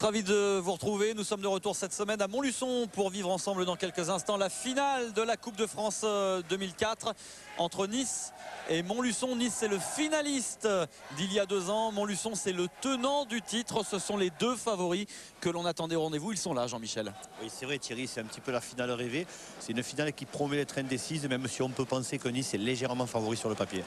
Ravi de vous retrouver. Nous sommes de retour cette semaine à Montluçon pour vivre ensemble dans quelques instants la finale de la Coupe de France 2004 entre Nice et Montluçon. Nice, c'est le finaliste d'il y a 2 ans. Montluçon, c'est le tenant du titre. Ce sont les 2 favoris que l'on attendait au rendez-vous. Ils sont là, Jean-Michel. Oui, c'est vrai, Thierry, c'est un petit peu la finale rêvée. C'est une finale qui promet d'être indécise, même si on peut penser que Nice est légèrement favori sur le papier.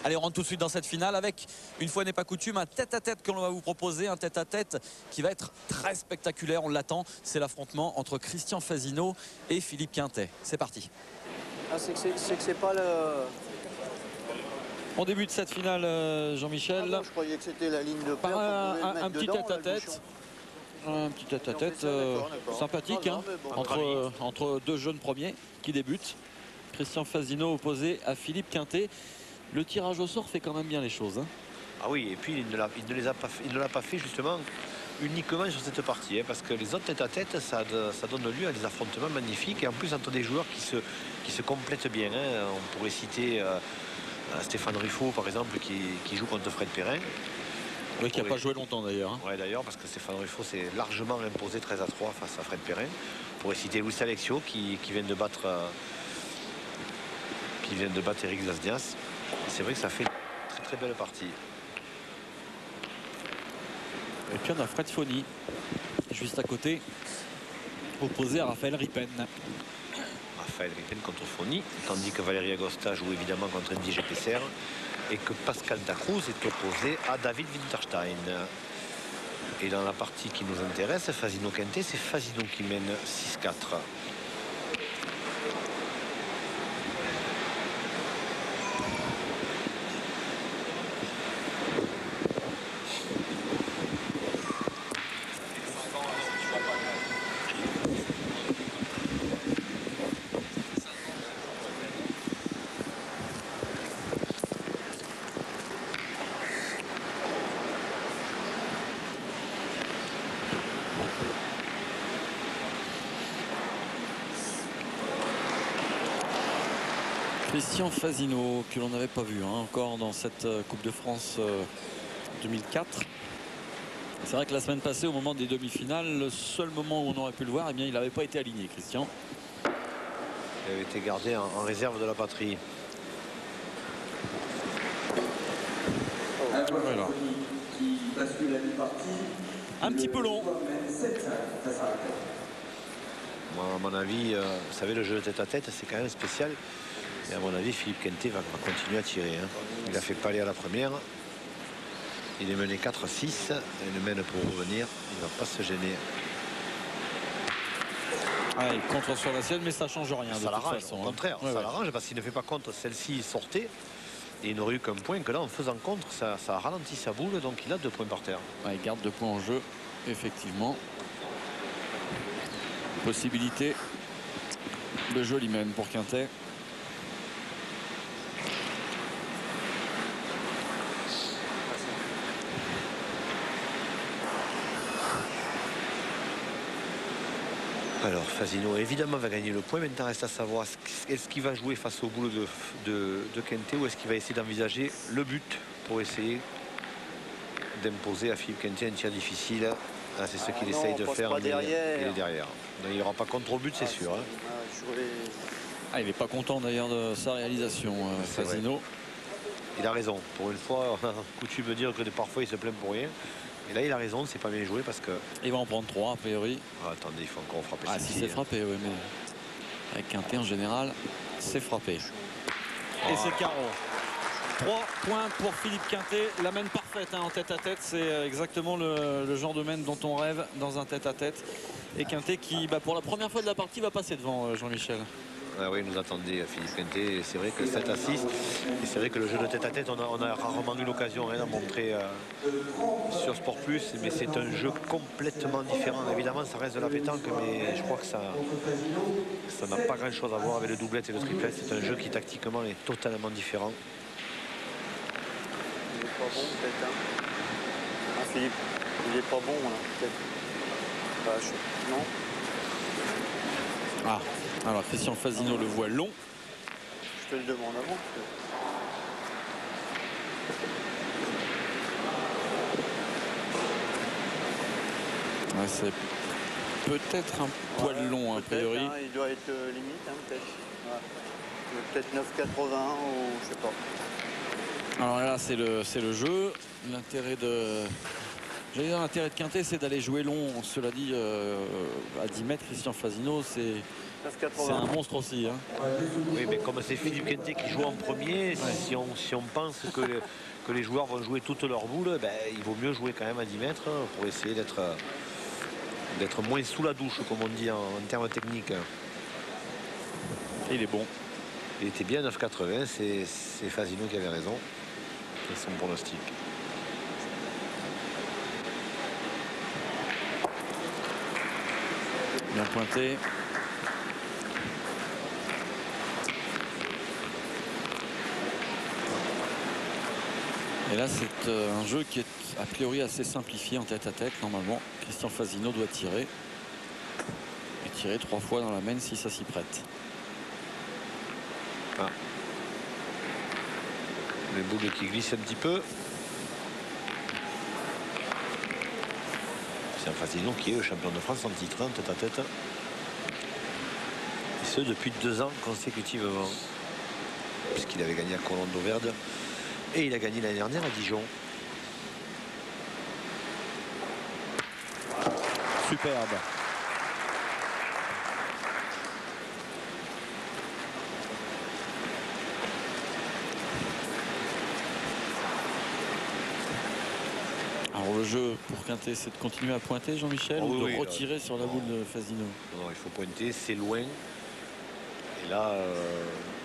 Allez, on rentre tout de suite dans cette finale avec, une fois n'est pas coutume, un tête-à-tête que l'on va vous proposer. Un tête-à-tête qui va être très spectaculaire, on l'attend. C'est l'affrontement entre Christian Fasino et Philippe Quintet. C'est parti. Ah, c'est que c'est pas le... On débute cette finale, Jean-Michel. Ah bon, je croyais que c'était la ligne de Par paire. un petit tête-à-tête. Un petit tête-à-tête sympathique, non, hein, bon, entre 2 jeunes premiers qui débutent. Christian Fasino opposé à Philippe Quintet. Le tirage au sort fait quand même bien les choses, hein. Ah oui, et puis il ne l'a pas fait justement uniquement sur cette partie, hein, parce que les autres tête-à-tête, ça donne lieu à des affrontements magnifiques, et en plus entre des joueurs qui se complètent bien, hein. On pourrait citer Stéphane Riffaut par exemple qui joue contre Fred Perrin. Oui, qui n'a pas joué longtemps d'ailleurs, hein. Oui, d'ailleurs, parce que Stéphane Riffaut s'est largement imposé 13-3 face à Fred Perrin. On pourrait citer Luis Alexio qui vient de battre Eric Zasdias. C'est vrai que ça fait une très belle partie. Et puis on a Fred Foni juste à côté, opposé à Raphaël Ripen. Raphaël Ripen contre Foni, tandis que Valérie Agosta joue évidemment contre Andy Gepesser et que Pascal Dacruz est opposé à David Winterstein. Et dans la partie qui nous intéresse, Fasino Quintet, c'est Fasino qui mène 6-4. Christian Fasino, que l'on n'avait pas vu encore dans cette Coupe de France 2004. C'est vrai que la semaine passée, au moment des demi-finales, le seul moment où on aurait pu le voir, eh bien, il n'avait pas été aligné, Christian. Il avait été gardé en réserve de la batterie. Voilà. Un petit peu long. Moi, à mon avis, vous savez, le jeu de tête-à-tête, c'est quand même spécial. Et à mon avis, Philippe Quintet va continuer à tirer, hein. Il a fait palais à la première. Il est mené 4-6. Il le mène pour revenir. Il ne va pas se gêner. Ah, il contre sur la sienne, mais ça ne change rien. Ça l'arrange, façon, au contraire. Ouais, ça ouais. l'arrange parce qu'il ne fait pas contre celle-ci sortait. Et il n'aurait eu qu'un point que là, en faisant contre, ça ralentit sa boule. Donc il a 2 points par terre. Ouais, il garde 2 points en jeu, effectivement. Possibilité de joli mène pour Quintet. Alors Fasino évidemment va gagner le point. Maintenant reste à savoir est-ce qu'il va jouer face au boulot de Quintet ou est-ce qu'il va essayer d'envisager le but pour essayer d'imposer à Philippe Quintet un tir difficile. Ah, c'est ce qu'il essaye de faire, mais derrière. il est derrière. Donc, il n'y aura pas contre-but, c'est sûr, hein. Ah, il n'est pas content d'ailleurs de sa réalisation, Fasino. Il a raison. Pour une fois, on a coutume de dire que parfois il se plaint pour rien. Et là, il a raison, c'est pas bien joué parce que... Il va en prendre 3 a priori. Ah, attendez, il faut encore frapper. Ah, si c'est frappé, oui, mais avec Quintet en général, c'est frappé. Et c'est carreau. 3 points pour Philippe Quintet. La mène parfaite, hein, en tête-à-tête. C'est exactement le genre de mène dont on rêve dans un tête-à-tête. Et Quintet qui, pour la première fois de la partie, va passer devant Jean-Michel. Ah oui, nous attendait Philippe Quintet. C'est vrai que 7-6. Et c'est vrai que le jeu de tête-à-tête, on a rarement eu l'occasion d'en montrer sur Sport Plus. Mais c'est un jeu complètement différent. Évidemment, ça reste de la pétanque, mais je crois que ça n'a pas grand-chose à voir avec le doublette et le triplette. C'est un jeu qui tactiquement est totalement différent. Il est pas bon peut-être, hein. Ah, Philippe, il est pas bon là, peut-être. Non. Ah, alors Christian Fasino le voit long. Je te le demande avant. Ouais, c'est peut-être un poil long, a priori. Hein, il doit être limite, hein, peut-être. Ouais. Peut-être 9,80 ou je sais pas. Alors là, c'est le jeu. L'intérêt de... J'allais dire, l'intérêt de Quintet, c'est d'aller jouer long. Cela dit, à 10 mètres, Christian Fasino, c'est un monstre aussi. Hein. Oui, mais comme c'est Philippe Quintet qui joue en premier, si on pense que les joueurs vont jouer toutes leurs boules, ben, il vaut mieux jouer quand même à 10 mètres pour essayer d'être moins sous la douche, comme on dit en termes techniques. Et il est bon. Il était bien 9,80, c'est Fasino qui avait raison. C'est son pronostic. Bien pointé. Et là, c'est un jeu qui est a priori assez simplifié en tête à tête. Normalement, Christian Fasino doit tirer. Et tirer 3 fois dans la main si ça s'y prête. Ah. Les boules qui glissent un petit peu. C'est un Fasino qui est le champion de France en titre en tête à tête. Et ce depuis 2 ans consécutivement. Puisqu'il avait gagné à Colombo Verde. Et il a gagné l'année dernière à Dijon. Superbe. Alors le jeu pour Quintet, c'est de continuer à pointer, Jean-Michel, ou de retirer sur la boule de Fasino? Non, il faut pointer, c'est loin. Et là,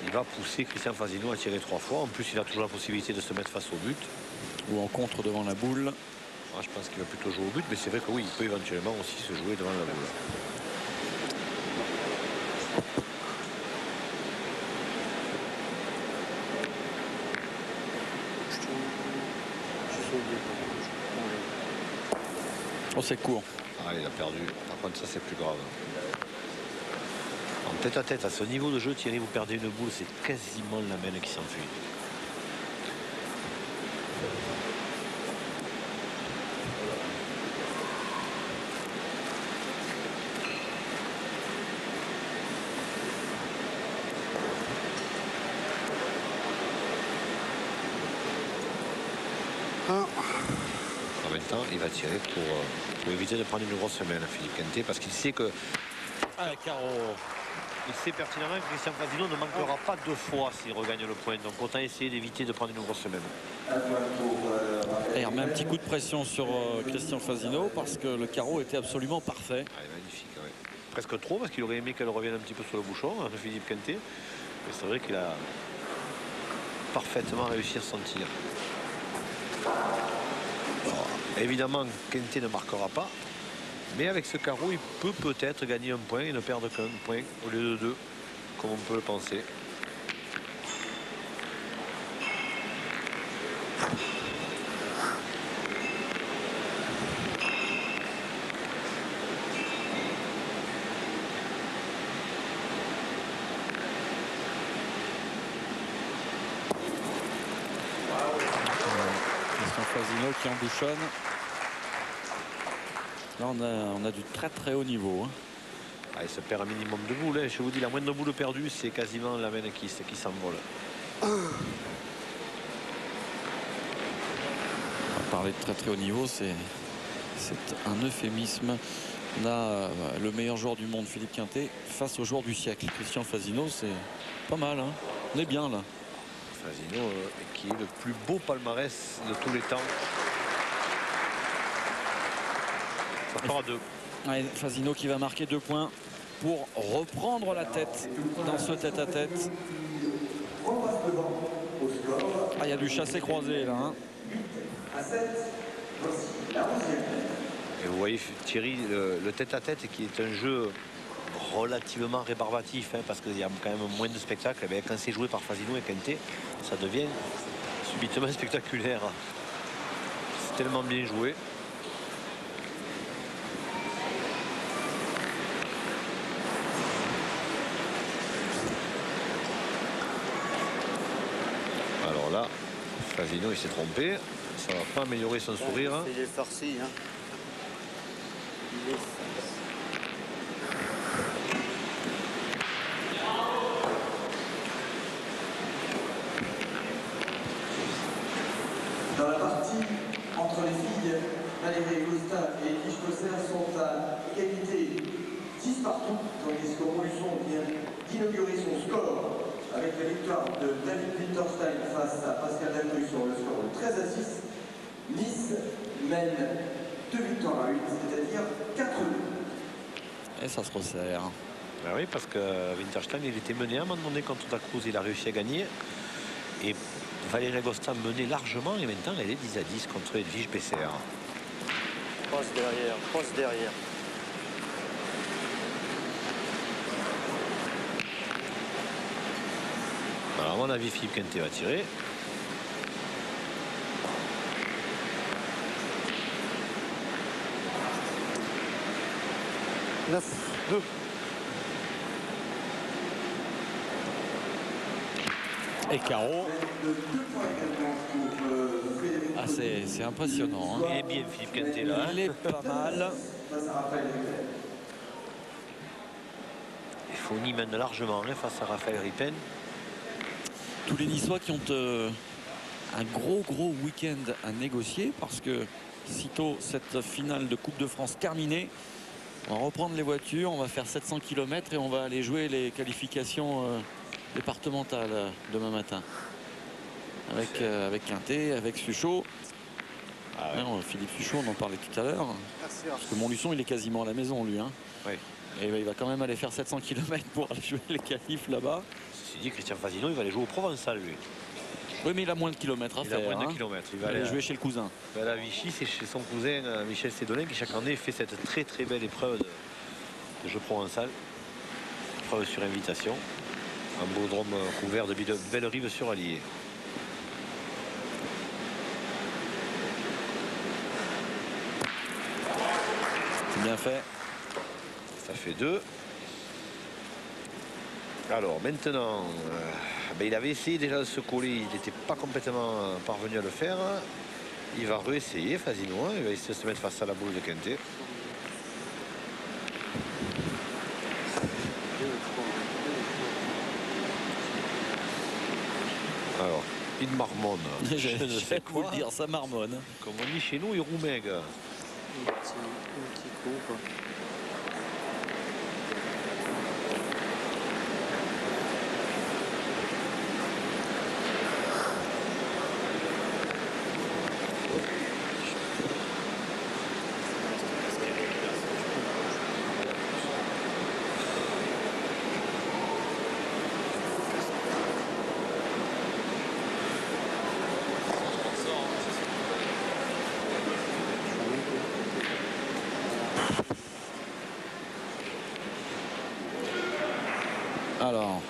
il va pousser Christian Fasino à tirer 3 fois. En plus, il a toujours la possibilité de se mettre face au but. Ou en contre devant la boule. Ah, je pense qu'il va plutôt jouer au but, mais c'est vrai que oui, il peut éventuellement aussi se jouer devant la boule. Oh, c'est court. Ah, il a perdu. Par contre, ça, c'est plus grave. En tête à tête, à ce niveau de jeu, Thierry, vous perdez une boule, c'est quasiment la main qui s'enfuit. En même temps, il va tirer pour éviter de prendre une grosse main à Philippe Quintet, parce qu'il sait que... Ah, Caro. Il sait pertinemment que Christian Fasino ne manquera pas 2 fois s'il regagne le point. Donc autant essayer d'éviter de prendre une grosse main. Et il remet un petit coup de pression sur Christian Fasino parce que le carreau était absolument parfait. Ah, magnifique, ouais. Presque trop, parce qu'il aurait aimé qu'elle revienne un petit peu sur le bouchon, hein, Philippe Quintet. Mais c'est vrai qu'il a parfaitement réussi à son tir. Alors, évidemment, Quintet ne marquera pas. Mais avec ce carreau, il peut peut-être gagner un point et ne perdre qu'un point au lieu de 2, comme on peut le penser. Christian Fasino qui embouchonne. Là, on a du très très haut niveau. Hein. Ah, il se perd un minimum de boules. Hein. Je vous dis, la moindre boule perdue, c'est quasiment la main qui s'envole. On va parler de très très haut niveau, c'est un euphémisme. On a le meilleur joueur du monde, Philippe Quintet, face au joueur du siècle, Christian Fasino. C'est pas mal, hein. On est bien là. Fasino, qui est le plus beau palmarès de tous les temps. Ça fera 2. Ouais, Fasino qui va marquer 2 points pour reprendre la tête dans ce tête-à-tête. Ah, il y a du chassé-croisé là. Hein. Et vous voyez, Thierry, le tête-à-tête qui est un jeu relativement rébarbatif, hein, parce qu'il y a quand même moins de spectacle. Eh quand c'est joué par Fasino et Quintet, ça devient subitement spectaculaire. C'est tellement bien joué. Alors là, Fasino il s'est trompé. Ça va pas améliorer son sourire. Il est farci. Hein. Il Dans la partie entre les filles, Valérie Augusta et Edwige Pesser sont à égalité 10 partout, tandis que Montluçon vient d'inaugurer son score avec la victoire de David Winterstein face à Pascal Delbrue sur le score de 13 à 6. Nice mène 2 victoires à 8, c'est-à-dire 4-2. Et ça se resserre. Ben oui, parce que Winterstein, il était mené à un moment donné contre Da Cruz, il a réussi à gagner. Et Valérie Agosta menait largement et maintenant elle est 10 à 10 contre Edwige Pesser. Passe derrière, passe derrière. Alors à mon avis, Philippe Quintet va tirer. Neuf, 2. Et carreau. Ah, c'est impressionnant. Hein. Il est bien Philippe Quintet là. Il est pas mal. Il faut ni mène largement hein, face à Raphaël Ripen. Tous les Niçois qui ont un gros week-end à négocier parce que sitôt cette finale de Coupe de France terminée, on va reprendre les voitures, on va faire 700 km et on va aller jouer les qualifications départementales demain matin. Avec Quintet, avec Suchot. Ah ouais. Non, Philippe Suchot, on en parlait tout à l'heure. Parce que Montluçon, il est quasiment à la maison, lui. Hein. Oui. Et il va quand même aller faire 700 km pour aller jouer les qualifs là-bas. Ceci dit, Christian Fasino, il va aller jouer au Provençal, lui. Oui, mais il a moins de kilomètres à Il faire. a moins de hein. kilomètres. Il Il va va aller aller jouer chez le cousin. à la Vichy, c'est chez son cousin Michel Sédolin qui chaque année fait cette très belle épreuve de jeu provençal. Épreuve sur invitation. Un beau drôme couvert de belles rives sur Allier. C'est bien fait. Ça fait 2. Alors maintenant, il avait essayé déjà de se coller, il n'était pas complètement parvenu à le faire. Il va réessayer Fasino, hein. Il va essayer de se mettre face à la boule de Quintet. Alors, il marmonne. Je ne sais vous le dire, ça marmonne. Comme on dit chez nous, il roumègue. Un petit coup, quoi. Alors,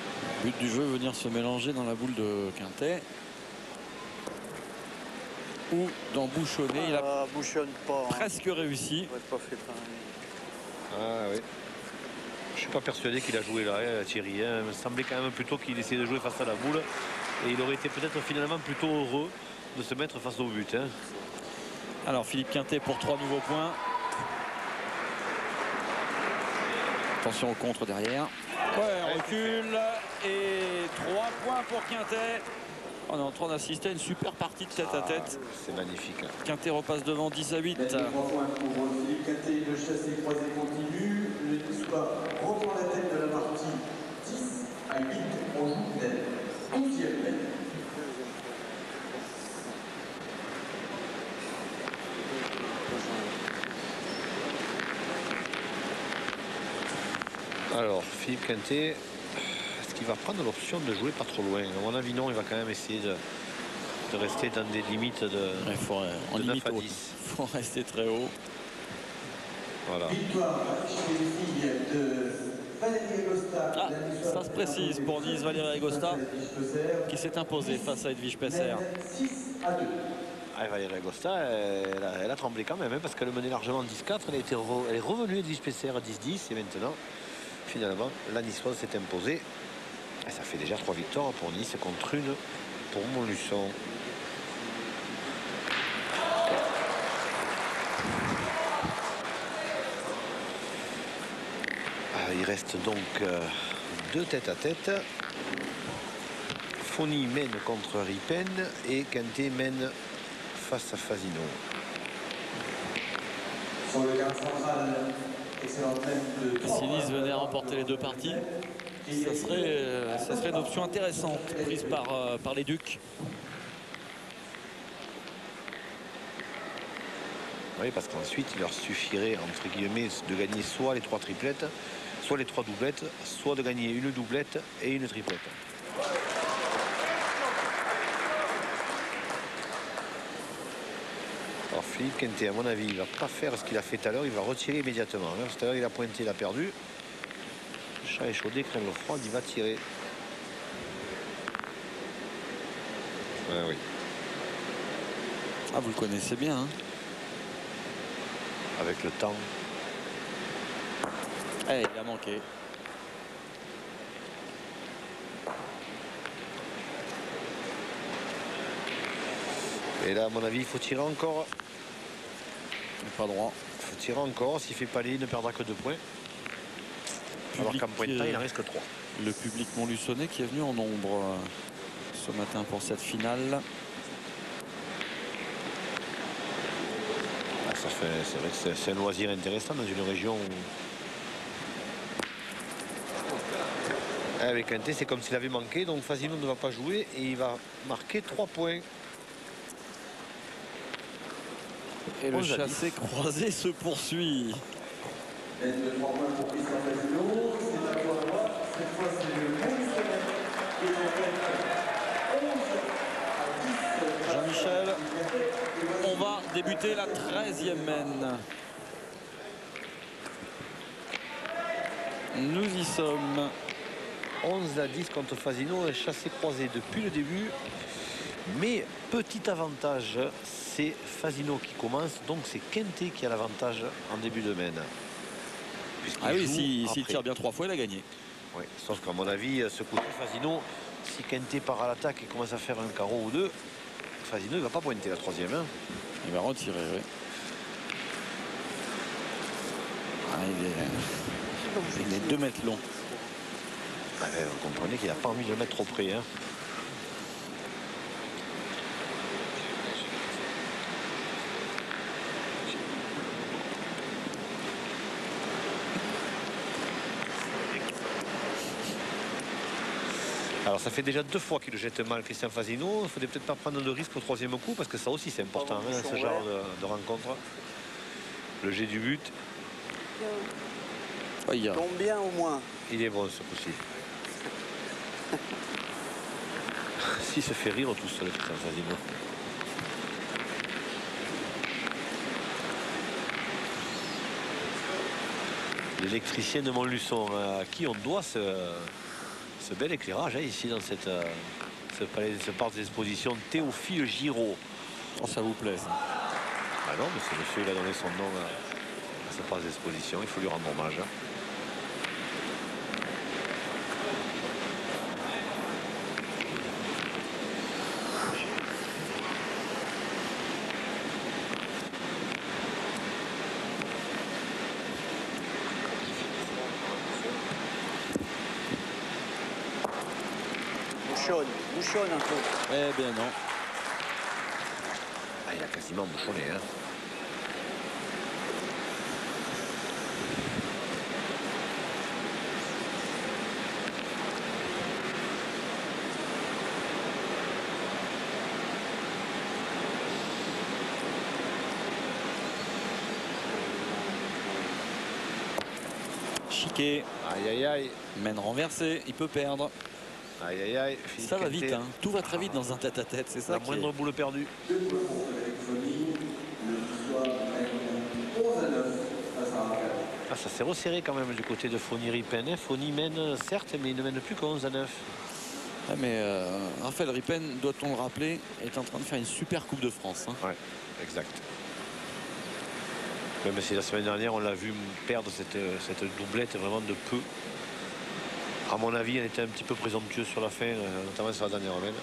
but du jeu, venir se mélanger dans la boule de Quintet. Ou dans Bouchonnet, il a bouchonne pas. Hein. presque réussi. Il aurait pas fait pareil. Ah oui. Je suis pas persuadé qu'il a joué là, hein, Thierry. Hein. Il me semblait quand même plutôt qu'il essayait de jouer face à la boule. Et il aurait été peut-être finalement plutôt heureux de se mettre face au but. Hein. Alors, Philippe Quintet pour 3 nouveaux points. Attention au contre derrière. Ouais, on recule. Et 3 points pour Quintet. On est en train d'assister à une super partie de tête à tête. C'est magnifique. Quintet repasse devant 10 à 8. 3 points pour Philippe Quintet, le chassé croisé continue. Le Niçois reprend la tête de la partie 10 à 8. On joue net. 11e net. Alors, Philippe Quintet, est-ce qu'il va prendre l'option de jouer pas trop loin? À mon avis, non, il va quand même essayer de rester dans des limites de, Il faut, en de 9 limite à haute. 10. Il faut rester très haut. Voilà. Victoire chez les filles de Valérie Agosta. Ah, ça se précise pour Nice, Valérie Agosta qui s'est imposée face à Edwige Pesser. 6 à 2. Ah, Valérie Agosta, elle a tremblé quand même, hein, parce qu'elle menait largement 10-4. Elle est revenue Edwige Pesser à 10-10. Et maintenant, finalement, la Niçoise s'est imposée. Et ça fait déjà 3 victoires pour Nice contre 1 pour Montluçon. reste donc 2 tête-à-tête. Foni mène contre Ripen et Quintet mène face à Fasino. Sur le garde central, excellente tête de Si Nice venait à remporter les 2 parties, ça serait une option intéressante prise par les Ducs. Oui, parce qu'ensuite, il leur suffirait, entre guillemets, de gagner soit les 3 triplettes, soit les 3 doublettes, soit de gagner une doublette et une triplette. Alors Philippe Quintet, à mon avis, il ne va pas faire ce qu'il a fait tout à l'heure, il va retirer immédiatement. Tout à l'heure, il a pointé, il a perdu. Chat échaudé, crème froide, il va tirer. Oui. Ah, vous le connaissez bien, hein? Avec le temps. Eh, il a manqué. Et là, à mon avis, il faut tirer encore. Pas droit. Il faut tirer encore. S'il fait palais, il ne perdra que 2 points. Alors qu'en pointant, il en reste que 3. Le public montluçonnais qui est venu en nombre ce matin pour cette finale. Ah, c'est vrai que c'est un loisir intéressant dans une région où... Avec Quintet, c'est comme s'il avait manqué. Donc Fasino ne va pas jouer et il va marquer 3 points. Et le chassé croisé se poursuit. L'aide de 3 points pour Christian Fasino. C'est à toi droit. Cette fois, c'est le Montluçonnais qui est en tête 11 à 10. Jean-Michel, on va débuter la 13e mène. Nous y sommes. 11 à 10 contre Fasino, un chassé croisé depuis le début. Mais petit avantage, c'est Fasino qui commence. Donc c'est Quintet qui a l'avantage en début de mène. Ah oui, s'il tire bien 3 fois, il a gagné. Oui, sauf qu'à mon avis, ce côté Fasino, si Quintet part à l'attaque et commence à faire un carreau ou 2, Fasino il ne va pas pointer la 3e. Hein. Il va retirer, oui. Ah, il est 2 mètres long. Ah ben, vous comprenez qu'il n'a pas envie de le mettre trop près. Hein. Alors ça fait déjà 2 fois qu'il le jette mal, Christian Fasino. Il ne faudrait peut-être pas prendre de risque au 3e coup parce que ça aussi c'est important, hein, ce genre de rencontre. Le jet du but. Combien au moins? Il est bon ce coup-ci. S'il se fait rire tout seul, Christian Fasino. L'électricien de Montluçon, à qui on doit ce bel éclairage hein, ici dans ce palais, ce parc d'exposition Théophile Giraud. Oh, ça vous plaît ça? Ah non, mais c'est monsieur, il a donné son nom à ce parc d'exposition, il faut lui rendre hommage. Hein. Bouchonne un peu. Eh bien non. Ah, il a quasiment bouchonné. Hein. Chiquet. Aïe aïe aïe. Mène renversé, il peut perdre. Aïe aïe aïe. Ça va vite, hein. Tout va très vite dans un tête-à-tête, c'est ça. La moindre boule perdue. Ah, ça s'est resserré quand même du côté de Foni Ripen. Foni mène certes, mais il ne mène plus que 11 à 9. Ah, mais Raphaël Ripen, doit-on le rappeler, est en train de faire une super Coupe de France. Hein. Ouais, exact. Même si la semaine dernière, on l'a vu perdre cette doublette vraiment de peu. À mon avis, elle était un petit peu présomptueuse sur la fin, notamment sur la dernière mène.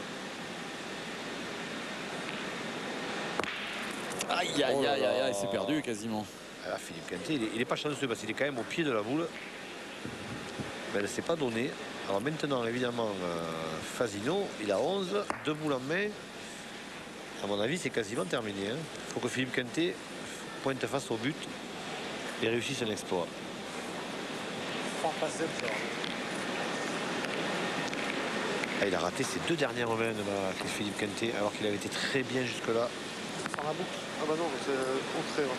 Aïe, aïe, aïe, aïe, aïe, c'est perdu quasiment. Alors Philippe Quintet, il n'est pas chanceux parce qu'il est quand même au pied de la boule. elle ne s'est pas donnée. Alors maintenant, évidemment, Fasino, il a 11, 2 boules en main. À mon avis, c'est quasiment terminé. Il faut que Philippe Quintet pointe face au but et réussisse un exploit. Ah, il a raté ses 2 dernières mains, Philippe Quintet, alors qu'il avait été très bien jusque-là. Sans la boucle. Ah bah non, c'est le contraire.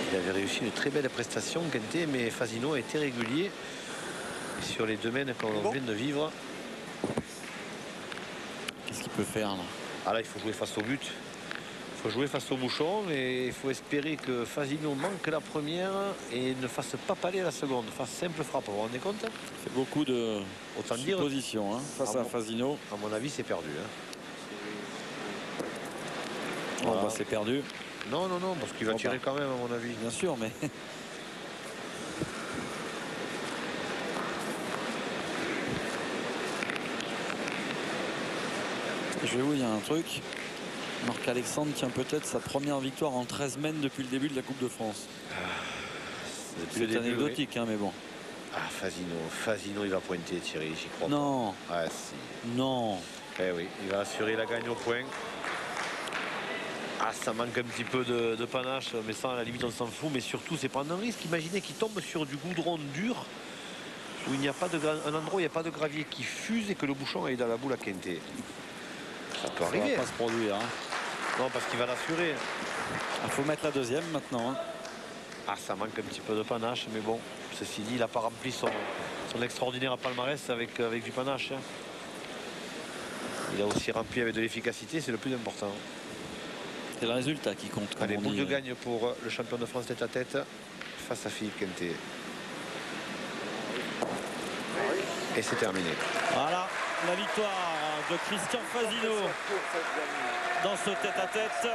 Il avait réussi une très belle prestation, Quintet, mais Fasino a été régulier sur les domaines qu'on vient de vivre. Qu'est-ce qu'il peut faire là? Ah là, il faut jouer face au but. Il faut jouer face au bouchon et il faut espérer que Fasino manque la première et ne fasse pas paler la seconde. Fasse simple frappe, vous vous rendez compte? Il fait beaucoup de suppositions hein, face à Fasino. À mon avis, c'est perdu. Voilà. Bah, c'est perdu. Non, non, non, parce qu'il va tirer quand même, à mon avis. Bien sûr, mais... Je vais vous dire un truc. Marc-Alexandre tient peut-être sa première victoire en 13 semaines depuis le début de la Coupe de France. C'est anecdotique, oui. Hein, mais bon. Ah, Fasino, il va pointer, Thierry, j'y crois non. Pas. Ah, si. Non. Eh oui, il va assurer la gagne au point. Ah, ça manque un petit peu de panache, mais ça, à la limite, on s'en fout. Mais surtout, c'est prendre un risque. Imaginez qu'il tombe sur du goudron dur, où il n'y a pas de un endroit où il n'y a pas de gravier qui fuse et que le bouchon aille dans la boule à Quintet. Ça peut arriver. Ça va pas se produire. Hein. Non, parce qu'il va l'assurer. Il faut mettre la deuxième maintenant. Hein. Ah, ça manque un petit peu de panache, mais bon, ceci dit, il n'a pas rempli son extraordinaire palmarès avec du panache. Hein. Il a aussi rempli avec de l'efficacité, c'est le plus important. C'est le résultat qui compte. Allez, boule de gagne pour le champion de France tête à tête face à Philippe Quintet. Et c'est terminé. Voilà la victoire de Christian Fasino dans ce tête-à-tête.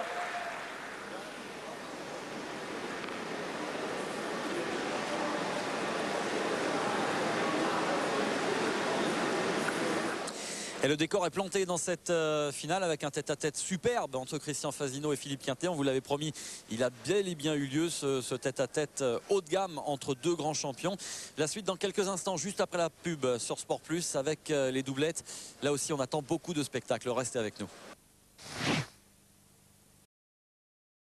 Et le décor est planté dans cette finale avec un tête-à-tête superbe entre Christian Fasino et Philippe Quintet. On vous l'avait promis, il a bel et bien eu lieu ce tête-à-tête haut de gamme entre deux grands champions. La suite dans quelques instants, juste après la pub sur Sport Plus avec les doublettes. Là aussi, on attend beaucoup de spectacles. Restez avec nous.